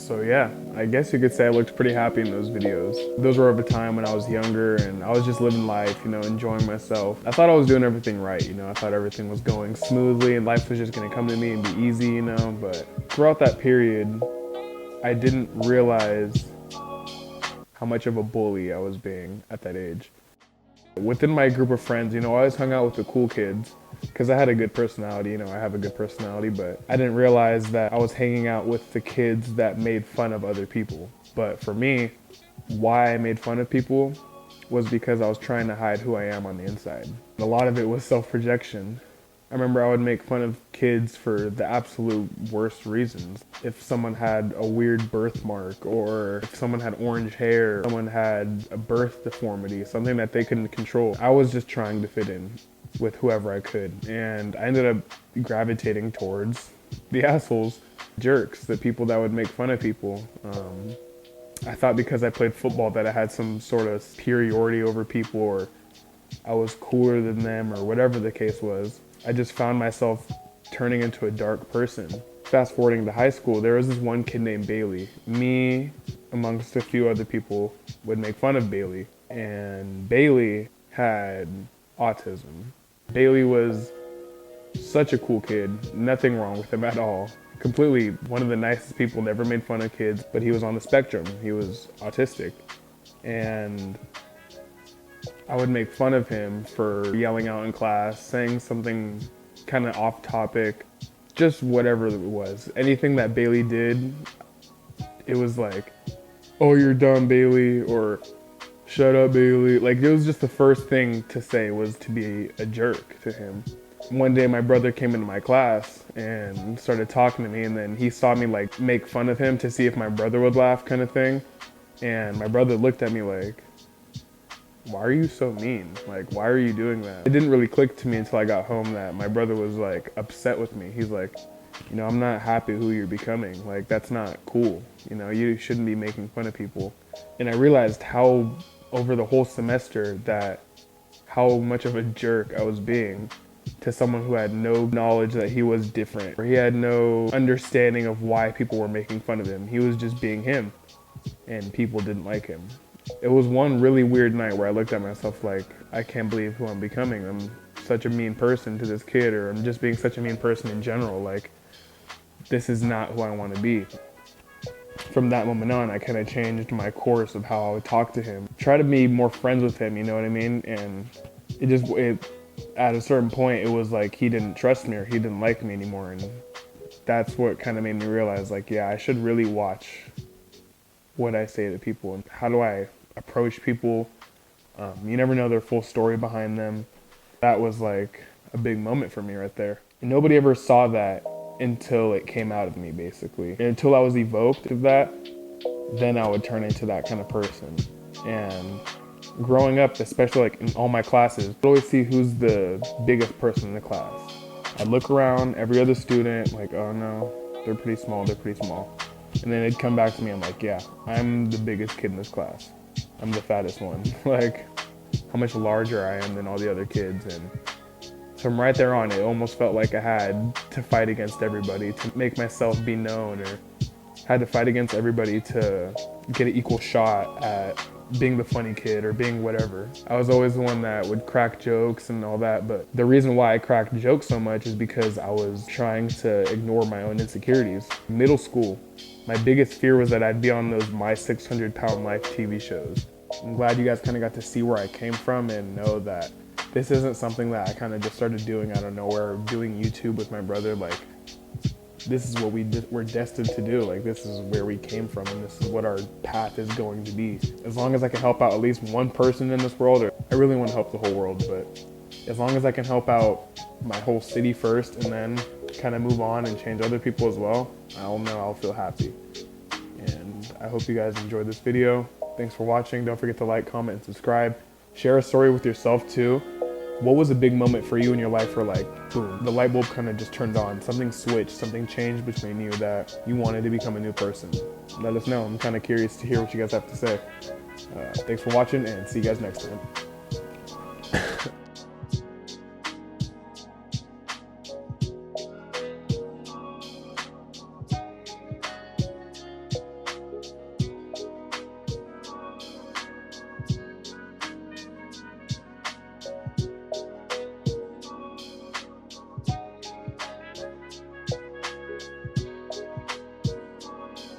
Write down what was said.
So yeah, I guess you could say I looked pretty happy in those videos. Those were of a time when I was younger and I was just living life, enjoying myself. I thought I was doing everything right, I thought everything was going smoothly and life was just gonna come to me and be easy, but throughout that period, I didn't realize how much of a bully I was being at that age. Within my group of friends, I always hung out with the cool kids because I had a good personality, I have a good personality, but I didn't realize that I was hanging out with the kids that made fun of other people. But for me, why I made fun of people was because I was trying to hide who I am on the inside. A lot of it was self-projection. I remember I would make fun of kids for the absolute worst reasons. If someone had a weird birthmark, or if someone had orange hair, someone had a birth deformity, something that they couldn't control. I was just trying to fit in with whoever I could. And I ended up gravitating towards the assholes, jerks, the people that would make fun of people. I thought because I played football that I had some sort of superiority over people, or I was cooler than them, or whatever the case was. I just found myself turning into a dark person. Fast forwarding to high school, there was this one kid named Bailey. Me, amongst a few other people, would make fun of Bailey. And Bailey had autism. Bailey was such a cool kid, nothing wrong with him at all. Completely one of the nicest people, never made fun of kids, but he was on the spectrum. He was autistic. And I would make fun of him for yelling out in class, saying something kind of off topic, just whatever it was. Anything that Bailey did, it was like, oh, you're dumb, Bailey, or shut up, Bailey. Like, it was just the first thing to say was to be a jerk to him. One day my brother came into my class and started talking to me, and then he saw me like make fun of him to see if my brother would laugh, kind of thing. And my brother looked at me like, why are you so mean? Like, why are you doing that? It didn't really click to me until I got home that my brother was like upset with me. He's like, I'm not happy who you're becoming. Like, that's not cool. You shouldn't be making fun of people. And I realized how, over the whole semester, that how much of a jerk I was being to someone who had no knowledge that he was different, or he had no understanding of why people were making fun of him. He was just being him, and people didn't like him. It was one really weird night where I looked at myself like, I can't believe who I'm becoming. I'm such a mean person to this kid, or I'm just being such a mean person in general. Like, this is not who I want to be. From that moment on, I kind of changed my course of how I would talk to him. Try to be more friends with him, you know what I mean? And at a certain point, it was like he didn't trust me or he didn't like me anymore. And that's what kind of made me realize, like, yeah, I should really watch what I say to people and how do I approach people. You never know their full story behind them. That was like a big moment for me right there. And nobody ever saw that until it came out of me, basically. And until I was evoked of that, then I would turn into that kind of person. And growing up, especially like in all my classes, I'd always see who's the biggest person in the class. I'd look around, every other student, like, oh no, they're pretty small. And then it'd come back to me, I'm like, yeah, I'm the biggest kid in this class. I'm the fattest one. Like, how much larger I am than all the other kids. And from right there on, it almost felt like I had to fight against everybody to make myself be known, or had to fight against everybody to get an equal shot at being the funny kid or being whatever. I was always the one that would crack jokes and all that, but the reason why I cracked jokes so much is because I was trying to ignore my own insecurities. Middle school, my biggest fear was that I'd be on those My 600 Pound Life TV shows. I'm glad you guys kind of got to see where I came from and know that this isn't something that I kind of just started doing out of nowhere, doing YouTube with my brother. Like, this is what we're destined to do. Like, this is where we came from, and this is what our path is going to be. As long as I can help out at least one person in this world, or I really want to help the whole world, but as long as I can help out my whole city first and then kind of move on and change other people as well, I'll feel happy. And I hope you guys enjoyed this video. Thanks for watching. Don't forget to like, comment, and subscribe. Share a story with yourself too. What was a big moment for you in your life where, like, boom, the light bulb kind of just turned on, something switched, something changed between you that you wanted to become a new person? Let us know. I'm kind of curious to hear what you guys have to say. Thanks for watching, and see you guys next time.